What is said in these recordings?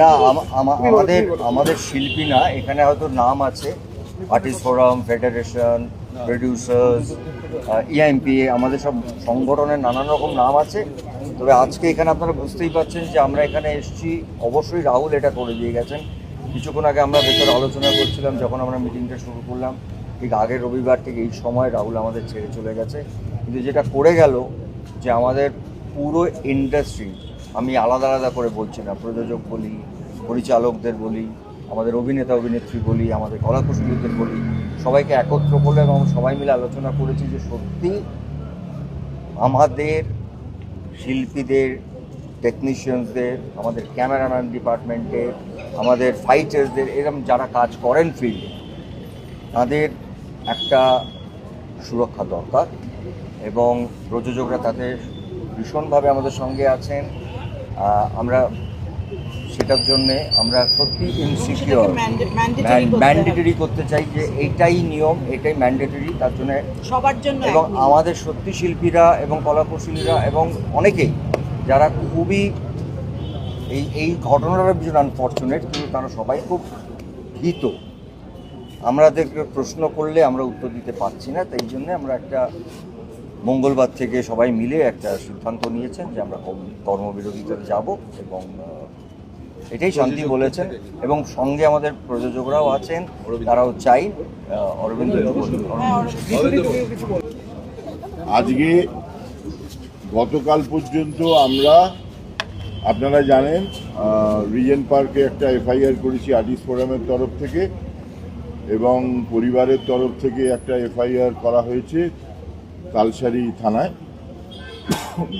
না আমাদের আমাদের শিল্পী না, এখানে হয়তো নাম আছে আর্টিস্ট ফোরাম, ফেডারেশন, প্রডিউসার্স, ইআইএমপি, আমাদের সব সংগঠনের নানান রকম নাম আছে। তবে আজকে এখানে আপনারা বুঝতেই পারছেন যে আমরা এখানে এসেছি, অবশ্যই রাহুল এটা করে দিয়ে গেছেন। কিছুক্ষণ আগে আমরা ভেতরে আলোচনা করছিলাম, যখন আমরা মিটিংটা শুরু করলাম ঠিক আগের রবিবার থেকে এই সময় রাহুল আমাদের ছেড়ে চলে গেছে। কিন্তু যেটা করে গেল যে আমাদের পুরো ইন্ডাস্ট্রি, আমি আলাদা আলাদা করে বলছি না, প্রযোজক বলি, পরিচালকদের বলি, আমাদের অভিনেতা অভিনেত্রী বলি, আমাদের কলাকুশলীদের বলি, সবাইকে একত্র করলে এবং সবাই মিলে আলোচনা করেছি যে সত্যি আমাদের শিল্পীদের, টেকনিশিয়ানসদের, আমাদের ক্যামেরাম্যান ডিপার্টমেন্টের, আমাদের ফাইটার্সদের, এরকম যারা কাজ করেন ফিল্ডে, তাদের একটা সুরক্ষা দরকার এবং প্রযোজকরা তাতে ভীষণভাবে আমাদের সঙ্গে আছেন। আমরা সেটার জন্যে আমরা সত্যি ইনসিকিউর, ম্যান্ডেটরি করতে চাই যে এইটাই নিয়ম, এটাই ম্যান্ডেটরি তার জন্য সবার জন্য। এবং আমাদের সত্যি শিল্পীরা এবং কলাকুশলীরা এবং অনেকেই যারা খুবই এই ঘটনাটা ভীষণ আনফর্চুনেট, কিন্তু তারা সবাই খুব ভীত। আমাদেরকে প্রশ্ন করলে আমরা উত্তর দিতে পারছি না, তাই জন্য আমরা একটা মঙ্গলবার থেকে সবাই মিলে একটা সিদ্ধান্ত নিয়েছেন যে আমরা কর্মবিরতিতে যাব এবং এটাই শান্তি বলেছেন। এবং সঙ্গে আমাদের প্রযোজকরাও আছেন, তারাও চাই। অরবিন্দ, আজকে গতকাল পর্যন্ত আমরা, আপনারা জানেন, রিজেন্ট পার্কে একটা এফআইআর করেছি আর্টিস্ট ফোরামের তরফ থেকে, এবং পরিবারের তরফ থেকে একটা এফআইআর করা হয়েছে তালসারি থানায়।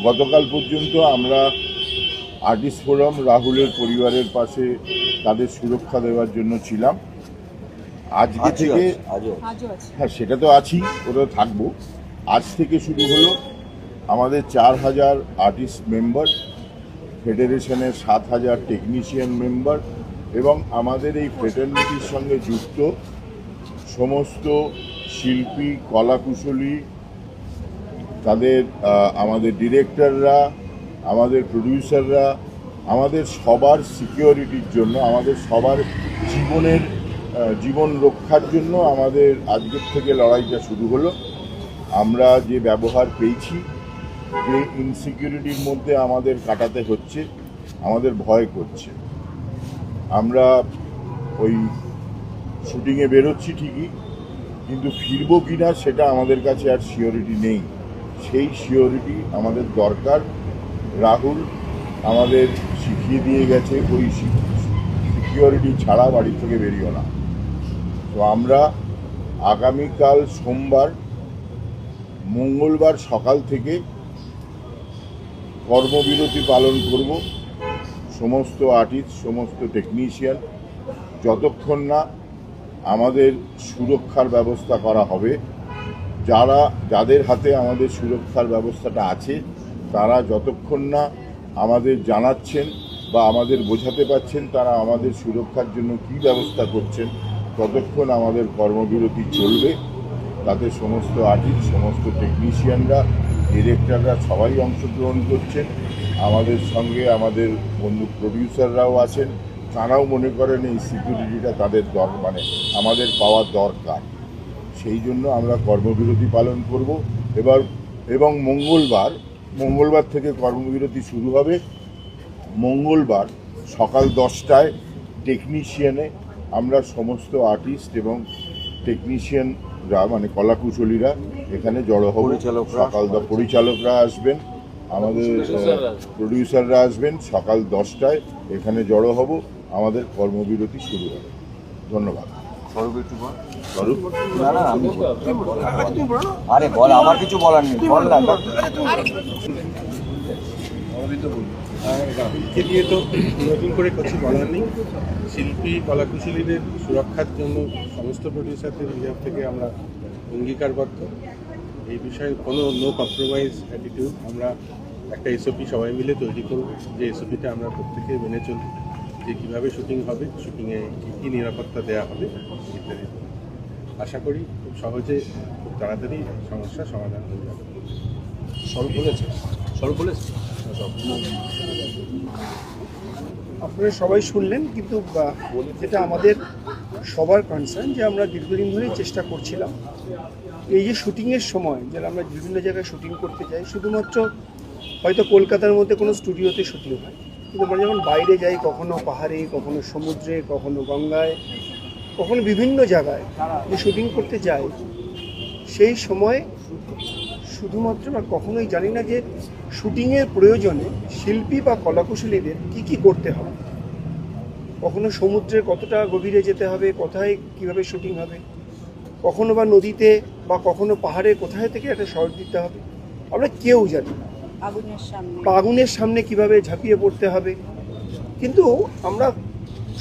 গতকাল পর্যন্ত আমরা আর্টিস্ট ফোরাম রাহুলের পরিবারের পাশে তাদের সুরক্ষা দেওয়ার জন্য ছিলাম। আজকে থেকে, হ্যাঁ সেটা তো আছি, ওটা থাকবো। আজ থেকে শুরু হলো আমাদের 4000 আর্টিস্ট মেম্বার, ফেডারেশনের 7000 টেকনিশিয়ান মেম্বার এবং আমাদের এই ফ্রেটার্নিটির সঙ্গে যুক্ত সমস্ত শিল্পী, কলাকুশলী, তাদের আমাদের ডিরেক্টররা, আমাদের প্রডিউসাররা, আমাদের সবার সিকিউরিটির জন্য, আমাদের সবার জীবন রক্ষার জন্য আমাদের আজকের থেকে লড়াইটা শুরু হলো। আমরা যে ব্যবহার পেয়েছি, যে ইনসিকিউরিটির মধ্যে আমাদের কাটাতে হচ্ছে, আমাদের ভয় করছে। আমরা ওই শুটিংয়ে বেরোচ্ছি ঠিকই, কিন্তু ফিরবো কিনা সেটা আমাদের কাছে আর সিওরিটি নেই। সেই সিওরিটি আমাদের দরকার। রাহুল আমাদের শিখিয়ে দিয়ে গেছে, ওই সিকিউরিটি ছাড়া বাড়ি থেকে বেরিও না। তো আমরা আগামীকাল সোমবার, মঙ্গলবার সকাল থেকে কর্মবিরতি পালন করব। সমস্ত আর্টিস্ট, সমস্ত টেকনিশিয়ান, যতক্ষণ না আমাদের সুরক্ষার ব্যবস্থা করা হবে, যাদের হাতে আমাদের সুরক্ষার ব্যবস্থাটা আছে, তারা যতক্ষণ না আমাদের জানাচ্ছেন বা আমাদের বোঝাতে পারছেন তারা আমাদের সুরক্ষার জন্য কী ব্যবস্থা করছেন, ততক্ষণ আমাদের কর্মবিরতি চলবে। তাতে সমস্ত আর্টিস্ট, সমস্ত টেকনিশিয়ানরা, ডিরেক্টররা সবাই অংশগ্রহণ করছেন। আমাদের সঙ্গে আমাদের বন্ধু প্রডিউসাররাও আছেন, তারাও মনে করেন এই সিকিউরিটিটা তাদের আমাদের পাওয়া দরকার। সেই জন্য আমরা কর্মবিরতি পালন করব। এবং মঙ্গলবার থেকে কর্মবিরতি শুরু হবে। মঙ্গলবার সকাল 10টায় টেকনিশিয়ানে আমরা সমস্ত আর্টিস্ট এবং টেকনিশিয়ানরা, কলাকুশলীরা এখানে জড়ো হব। সকাল পরিচালকরা আসবেন, আমাদের প্রডিউসাররা আসবেন। সকাল 10টায় এখানে জড়ো হব, আমাদের কর্মবিরতি শুরু হবে। ধন্যবাদ। আরে বল, আমার কিছু বলার নেই, বল না। রাহুলকে দিয়ে তো নতুন করে কিছু বলার নেই। শিল্পী, কলাকুশলীদের সুরক্ষার জন্য সমস্ত প্রডিউসারদের বিভাগ থেকে আমরা অঙ্গীকারবদ্ধ। এই বিষয়ে কোনো নো কম্প্রোমাইজ অ্যাটিটিউড। আমরা একটা এসওপি সবাই মিলে তৈরি করব, যে এসওপিটা আমরা প্রত্যেকে মেনে চলব, যে কীভাবে শুটিং হবে, শুটিংয়ে কী কী নিরাপত্তা দেওয়া হবে ইত্যাদি। আশা করি খুব সহজে, খুব তাড়াতাড়ি সমস্যার সমাধান হয়ে যাবে। সব বলেছে। আপনারা সবাই শুনলেন, কিন্তু যেটা আমাদের সবার কনসার্ন যে আমরা দীর্ঘদিন ধরেই চেষ্টা করছিলাম এই যে শুটিংয়ের সময় যারা আমরা বিভিন্ন জায়গায় শুটিং করতে যাই, শুধুমাত্র হয়তো কলকাতার মধ্যে কোনো স্টুডিওতে শুটিং হয়, কিন্তু আমরা যখন বাইরে যাই, কখনো পাহাড়ে, কখনো সমুদ্রে, কখনো গঙ্গায়, কখনো বিভিন্ন জায়গায় যে শুটিং করতে যাই, সেই সময় শুধুমাত্র আমরা কখনোই জানি না যে শুটিংয়ের প্রয়োজনে শিল্পী বা কলাকুশলীদের কী কী করতে হবে। কখনো সমুদ্রের কতটা গভীরে যেতে হবে, কোথায় কীভাবে শুটিং হবে, কখনো বা নদীতে বা কখনো পাহাড়ে কোথায় থেকে একটা শট দিতে হবে, আমরা কেউ জানি না। আগুনের সামনে কিভাবে ঝাঁপিয়ে পড়তে হবে, কিন্তু আমরা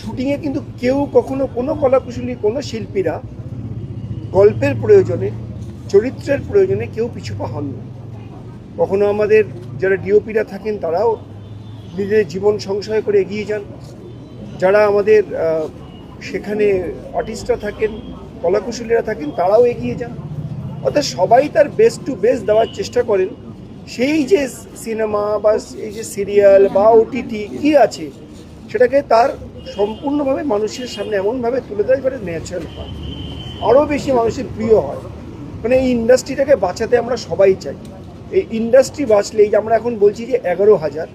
শুটিংয়ে কিন্তু কেউ কখনো কোনো কলাকুশলী, কোনো শিল্পীরা গল্পের প্রয়োজনে, চরিত্রের প্রয়োজনে কেউ পিছুপা হন না। কখনো আমাদের যারা ডিওপিরা থাকেন তারাও নিজেদের জীবন সংশয় করে এগিয়ে যান, যারা আমাদের সেখানে আর্টিস্টরা থাকেন, কলাকুশলীরা থাকেন, তারাও এগিয়ে যান। অর্থাৎ সবাই তার বেস্ট টু বেস্ট দেওয়ার চেষ্টা করেন। সেই যে সিনেমা বা এই যে সিরিয়াল বা ওটিটি কী আছে সেটাকে তার সম্পূর্ণভাবে মানুষের সামনে এমনভাবে তুলে দেয় যাতে ন্যাচারাল হয়, আরও বেশি মানুষের প্রিয় হয়। মানে এই ইন্ডাস্ট্রিটাকে বাঁচাতে আমরা সবাই চাই। এই ইন্ডাস্ট্রি বাঁচলেই যে আমরা এখন বলছি যে 11,000,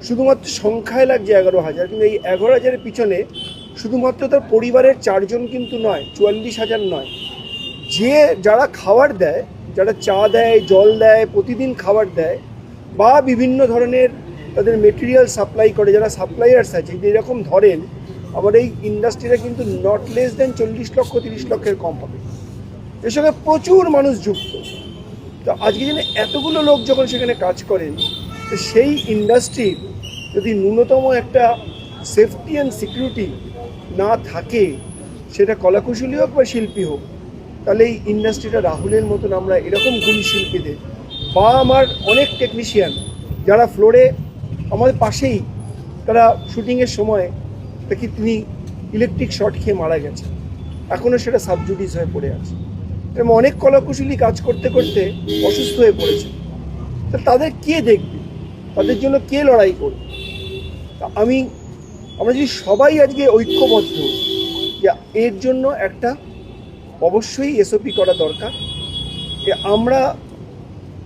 শুধুমাত্র সংখ্যায় লাগছে 11,000, কিন্তু এই 11,000-এর পিছনে শুধুমাত্র তার পরিবারের 4 জন কিন্তু নয়, 44,000 নয়, যে যারা খাবার দেয়, যারা চা দেয়, জল দেয়, প্রতিদিন খাবার দেয়, বা বিভিন্ন ধরনের তাদের মেটেরিয়াল সাপ্লাই করে, যারা সাপ্লায়ার্স আছে, যেরকম ধরেন আমার এই ইন্ডাস্ট্রিটা কিন্তু নট লেস দেন 40 লক্ষ 30 লক্ষের কম হবে। এর সঙ্গে প্রচুর মানুষ যুক্ত। তো আজকে যেন এতগুলো লোক যখন সেখানে কাজ করেন, তো সেই ইন্ডাস্ট্রির যদি ন্যূনতম একটা সেফটি অ্যান্ড সিকিউরিটি না থাকে, সেটা কলাকুশলী হোক বা শিল্পী হোক, তাহলে এই ইন্ডাস্ট্রিটা রাহুলের মতন আমরা এরকম গুণী শিল্পীদের, বা আমার অনেক টেকনিশিয়ান যারা ফ্লোরে আমাদের পাশেই, তারা শুটিংয়ের সময় দেখি তিনি ইলেকট্রিক শর্ট খেয়ে মারা গেছে, এখনও সেটা সাবজুডিস হয়ে পড়ে আছে। এবং অনেক কলাকুশলী কাজ করতে করতে অসুস্থ হয়ে পড়েছে। তা তাদের কে দেখবে, তাদের জন্য কে লড়াই করবে? তা আমরা যদি সবাই আজকে ঐক্যবদ্ধ, যে এর জন্য একটা অবশ্যই এসওপি করা দরকার। আমরা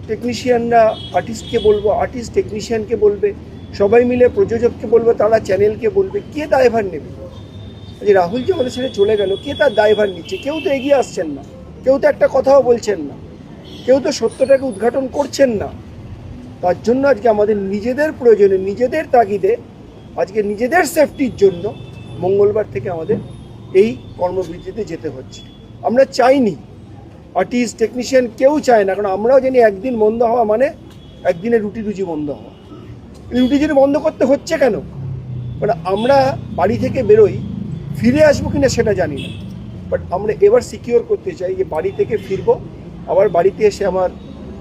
টেকনিশিয়ানরা আর্টিস্টকে বলবো, আর্টিস্ট টেকনিশিয়ানকে বলবে, সবাই মিলে প্রযোজককে বলবো, তারা চ্যানেলকে বলবে, কে দায়ভার নেবে? যে রাহুল যে আমাদের ছেড়ে চলে গেল, কে তার দায়ভার নিচ্ছে? কেউ তো এগিয়ে আসছেন না, কেউ তো একটা কথাও বলছেন না, কেউ তো সত্যটাকে উদ্ঘাটন করছেন না। তার জন্য আজকে আমাদের নিজেদের প্রয়োজনে, নিজেদের তাগিদে, আজকে নিজেদের সেফটির জন্য মঙ্গলবার থেকে আমাদের এই কর্মবিরতিতে যেতে হচ্ছে। আমরা চাইনি, আর্টিস্ট টেকনিশিয়ান কেউ চায় না, কারণ আমরাও জানি একদিন বন্ধ হওয়া মানে একদিনে রুজি বন্ধ হওয়া। রুটি বন্ধ করতে হচ্ছে কেন? মানে আমরা বাড়ি থেকে বেরোই, ফিরে আসবো কিনা সেটা জানি না, বাট আমরা এবার সিকিওর করতে চাই যে বাড়ি থেকে ফিরবো, আবার বাড়িতে এসে আমার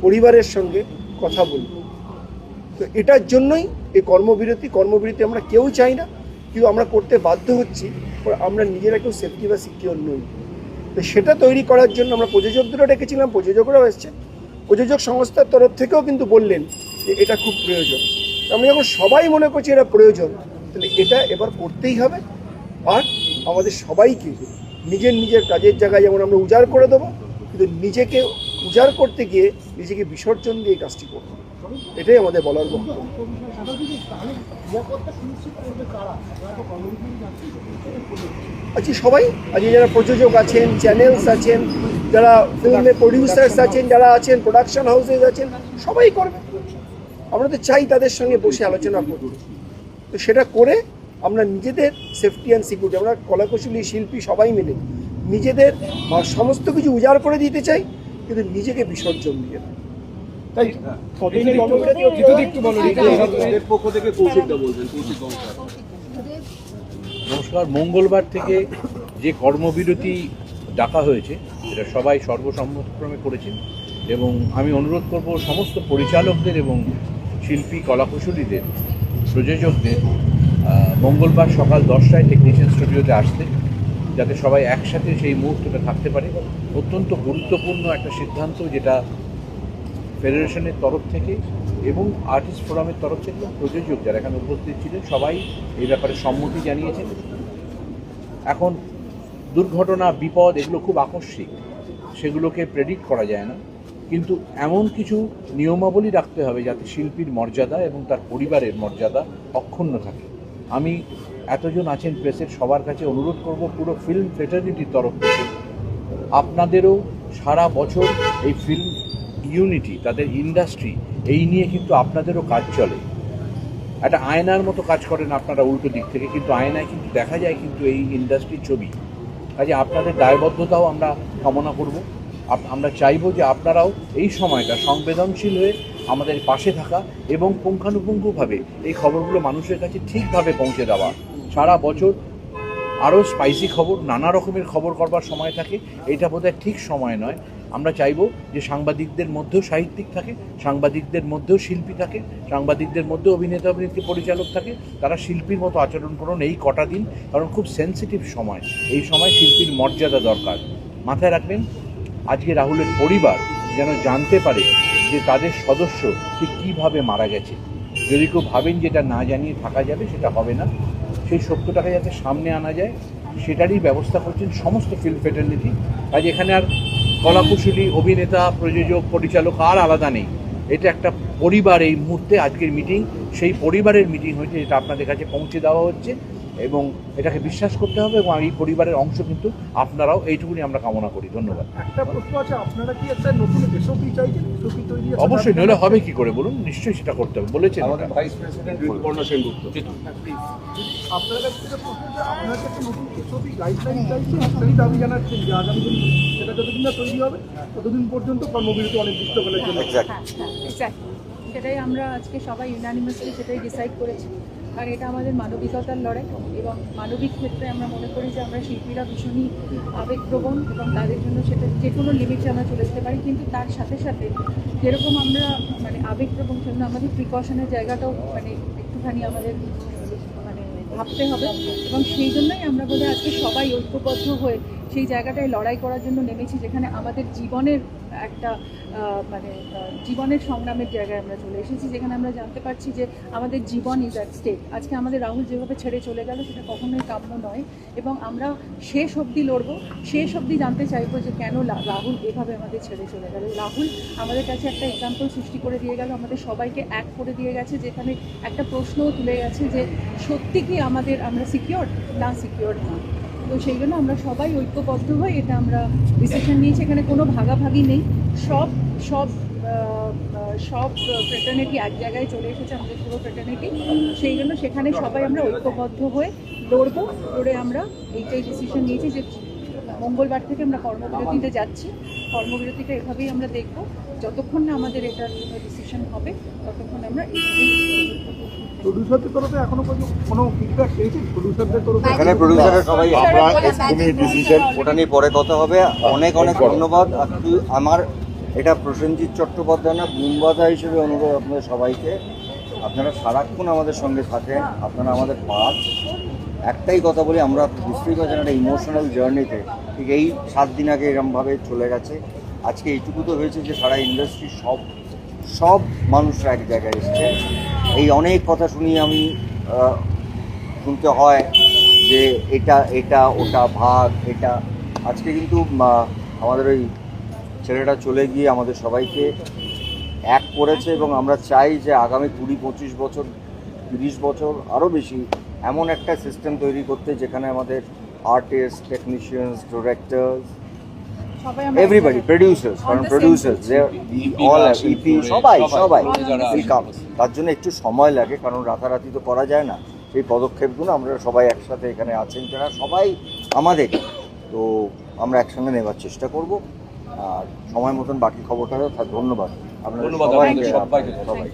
পরিবারের সঙ্গে কথা বলবো। তো এটার জন্যই এই কর্মবিরতি আমরা কেউ চাই না, কিন্তু আমরা করতে বাধ্য হচ্ছি, আমরা নিজেরা কেউ সেফটি বা সিকিওর নই। তো সেটা তৈরি করার জন্য আমরা প্রযোজকদেরও ডেকেছিলাম, প্রযোজকরাও এসছেন, প্রযোজক সংস্থার তরফ থেকেও কিন্তু বললেন যে এটা খুব প্রয়োজন। আমরা যখন সবাই মনে করছি এটা প্রয়োজন, তাহলে এটা এবার করতেই হবে। আর আমাদের সবাইকে নিজের কাজের জায়গায় যেমন আমরা উজাড় করে দেবো, কিন্তু নিজেকে উজাড় করতে গিয়ে নিজেকে বিসর্জন দিয়ে কাজটি করবো, এটাই আমাদের বলার বক্তব্য। আজকে সবাই, আজকে যারা প্রযোজক আছেন, চ্যানেলস আছেন, যারা ফিল্মের প্রডিউসার্স আছেন, যারা আছেন প্রোডাকশন হাউসেস আছেন, সবাই করবে। আমরা তো চাই তাদের সঙ্গে বসে আলোচনা করব। তো সেটা করে আমরা নিজেদের সেফটি অ্যান্ড সিকিউরিটি, আমরা কলাকুশলী শিল্পী সবাই মিলে নিজেদের সমস্ত কিছু উজাড় করে দিতে চাই, কিন্তু নিজেকে বিসর্জন দিয়ে না। তাই নমস্কার। মঙ্গলবার থেকে যে কর্মবিরতি ডাকা হয়েছে, এটা সবাই সর্বসম্মতক্রমে করেছেন, এবং আমি অনুরোধ করব সমস্ত পরিচালকদের এবং শিল্পী কলাকুশলীদের, প্রযোজকদের মঙ্গলবার সকাল 10টায় টেকনিশিয়ান স্টুডিওতে আসতে, যাতে সবাই একসাথে সেই মুহূর্তটা থাকতে পারে। অত্যন্ত গুরুত্বপূর্ণ একটা সিদ্ধান্ত, যেটা ফেডারেশনের তরফ থেকে এবং আর্টিস্ট ফোরামের তরফ থেকে প্রযোজক যারা এখানে উপস্থিত ছিলেন সবাই এই ব্যাপারে সম্মতি জানিয়েছেন। এখন দুর্ঘটনা, বিপদ এগুলো খুব আকস্মিক, সেগুলোকে প্রেডিক্ট করা যায় না, কিন্তু এমন কিছু নিয়মাবলী রাখতে হবে যাতে শিল্পীর মর্যাদা এবং তার পরিবারের মর্যাদা অক্ষুণ্ণ থাকে। আমি এতজন আছেন প্রেসের সবার কাছে অনুরোধ করব, পুরো ফিল্ম ফ্রেটার্নিটির তরফ থেকে আপনাদেরও সারা বছর এই ফিল্ম ইউনিটি, তাদের ইন্ডাস্ট্রি, এই নিয়ে কিন্তু আপনাদেরও কাজ চলে। একটা আয়নার মতো কাজ করেন আপনারা উল্টো দিক থেকে, কিন্তু আয়নায় কিন্তু দেখা যায় কিন্তু এই ইন্ডাস্ট্রির ছবি। কাজে আপনাদের দায়বদ্ধতাও আমরা কামনা করব। আমরা চাইব যে আপনারাও এই সময়টা সংবেদনশীল হয়ে আমাদের পাশে থাকা এবং পুঙ্খানুপুঙ্খভাবে এই খবরগুলো মানুষের কাছে ঠিকভাবে পৌঁছে দেওয়া। সারা বছর আরও স্পাইসি খবর, নানা রকমের খবর করবার সময় থাকে, এটা বোধহয় ঠিক সময় নয়। আমরা চাইব যে সাংবাদিকদের মধ্যেও সাহিত্যিক থাকে, সাংবাদিকদের মধ্যেও শিল্পী থাকে, সাংবাদিকদের মধ্যেও অভিনেতা অভিনেত্রী পরিচালক থাকে। তারা শিল্পীর মতো আচরণ করুন এই কটা দিন, কারণ খুব সেন্সিটিভ সময়। এই সময় শিল্পীর মর্যাদা দরকার। মাথায় রাখবেন, আজকে রাহুলের পরিবার যেন জানতে পারে যে তাদের সদস্য ঠিক কীভাবে মারা গেছে। যদি কেউ ভাবেন যে এটা না জানিয়ে থাকা যাবে, সেটা হবে না। সেই সত্যটাকে যাতে সামনে আনা যায় সেটারই ব্যবস্থা করছেন সমস্ত ফিল্ম ফ্রেটার্নিটি। আজ এখানে আর কলাকুশলী, অভিনেতা, প্রযোজক, পরিচালক আর আলাদা নেই। এটা একটা পরিবার। এই মুহূর্তে আজকের মিটিং সেই পরিবারের মিটিং হয়েছে, যেটা আপনাদের কাছে পৌঁছে দেওয়া হচ্ছে এবং এটাকে বিশ্বাস করতে হবে এবং এই পরিবারের অংশ কিন্তু আপনারাও, এইটুকুনি আমরা কামনা করি। ধন্যবাদ। একটা প্রশ্ন আছে, আপনারা কি একটা নতুন এসওপি চাইছেন? এসওপি তৈরি অবশ্যই, নইলে হবে কি করে বলুন? নিশ্চয়ই সেটা করতে হবে, বলেছেন। আমাদের ভাইস প্রেসিডেন্ট ঋতুপর্ণা সেনগুপ্ত। আপনার কাছে একটা প্রশ্ন আছে, আপনারা কি একটা নতুন এসওপি গাইডলাইন চাইছেন? আপনারই দাবি জানাচ্ছেন যে আগামী দিন সেটা যতদিন না তৈরি হবে ততদিন পর্যন্ত কর্মবিরতি অনির্দিষ্টকালের জন্য। সেটাই আমরা আজকে সবাই ইউনানিমাসলি সেটাই ডিসাইড করেছি। কারণ এটা আমাদের মানবিকতার লড়াই এবং মানবিক ক্ষেত্রে আমরা মনে করি যে আমরা শিল্পীরা ভীষণই আবেগপ্রবণ এবং তাদের জন্য সেটা যে কোনো লিমিটে আমরা চলে যেতে পারি, কিন্তু তার সাথে সাথে যেরকম আমরা মানে আবেগপ্রবণ জন্য আমাদের প্রিকশনের জায়গাটাও মানে একটুখানি আমাদের মানে ভাবতে হবে এবং সেই জন্যই আমরা বোধহয় আজকে সবাই ঐক্যবদ্ধ হয়ে সেই জায়গাটায় লড়াই করার জন্য নেমেছি, যেখানে আমাদের জীবনের একটা জীবনের সংগ্রামের জায়গায় আমরা চলে এসেছি, যেখানে আমরা জানতে পারছি যে আমাদের জীবন ইজ অ্যাট স্টেক। আজকে আমাদের রাহুল যেভাবে ছেড়ে চলে গেল সেটা কখনোই কাম্য নয় এবং আমরা শেষ অবধি লড়বো, শেষ অবধি জানতে চাইবো যে কেন রাহুল এভাবে আমাদের ছেড়ে চলে গেল। রাহুল আমাদের কাছে একটা এক্সাম্পল সৃষ্টি করে দিয়ে গেল, আমাদের সবাইকে এক করে দিয়ে গেছে, যেখানে একটা প্রশ্নও তুলে গেছে যে সত্যি কি আমরা সিকিওর না সিকিওর না। তো সেই জন্য আমরা সবাই ঐক্যবদ্ধ হয়ে এটা আমরা ডিসিশন নিয়েছি। এখানে কোনো ভাগাভাগি নেই, সব ফ্রেটার্নিটি এক জায়গায় চলে এসেছে, আমাদের পুরো ফ্রেটার্নিটি। সেই জন্য সেখানে সবাই আমরা ঐক্যবদ্ধ হয়ে লড়ে আমরা এইটাই ডিসিশন নিয়েছি যে মঙ্গলবার থেকে আমরা কর্মবিরতিতে যাচ্ছি। কর্মবিরতিটা এভাবেই আমরা দেখব, যতক্ষণ না আমাদের এটার ডিসিশন হবে ততক্ষণ আমরা প্রডিউসারদের তরফে এখনো পর্যন্ত কোনো ফিডব্যাক পেয়েছেন? প্রডিউসারদের তরফে এখানে প্রডিউসারের সবাই আমরা এক্ষুনি ডিসিশন ওটা নিয়ে পরে কথা হবে। অনেক অনেক ধন্যবাদ। আমার এটা প্রসেনজিৎ চট্টোপাধ্যায় না, বুমবাদা হিসেবে অনুরোধ আপনাদের সবাইকে, আপনারা সারাক্ষণ আমাদের সঙ্গে থাকেন, আপনারা আমাদের পাঁচ। একটাই কথা বলি, আমরা বুঝতেই পারছেন একটা ইমোশনাল জার্নিতে, ঠিক এই 7 দিন আগে এরমভাবে চলে গেছে। আজকে এইটুকু তো হয়েছে যে সারা ইন্ডাস্ট্রির সব মানুষরা এক জায়গায় এসছে। এই অনেক কথা শুনি আমি, শুনতে হয় যে এটা ওটা ভাগ এটা। আজকে কিন্তু আমাদের ওই ছেলেটা চলে গিয়ে আমাদের সবাইকে এক করেছে এবং আমরা চাই যে আগামী 20-25 বছর, 30 বছর আরও বেশি এমন একটা সিস্টেম তৈরি করতে, যেখানে আমাদের artist, technicians, directors, everybody, producers, কারণ প্রডিউসার্স অল ইপি সবাই ওয়েলকাম। তার জন্য একটু সময় লাগে, কারণ রাতারাতি তো করা যায় না। সেই পদক্ষেপগুলো আমরা সবাই একসাথে এখানে আছেন যারা সবাই আমাদের, তো আমরা একসঙ্গে নেওয়ার চেষ্টা করব। আর সময় মতন বাকি খবরটা ধন্যবাদ আপনাদের সবাইকে। সবাই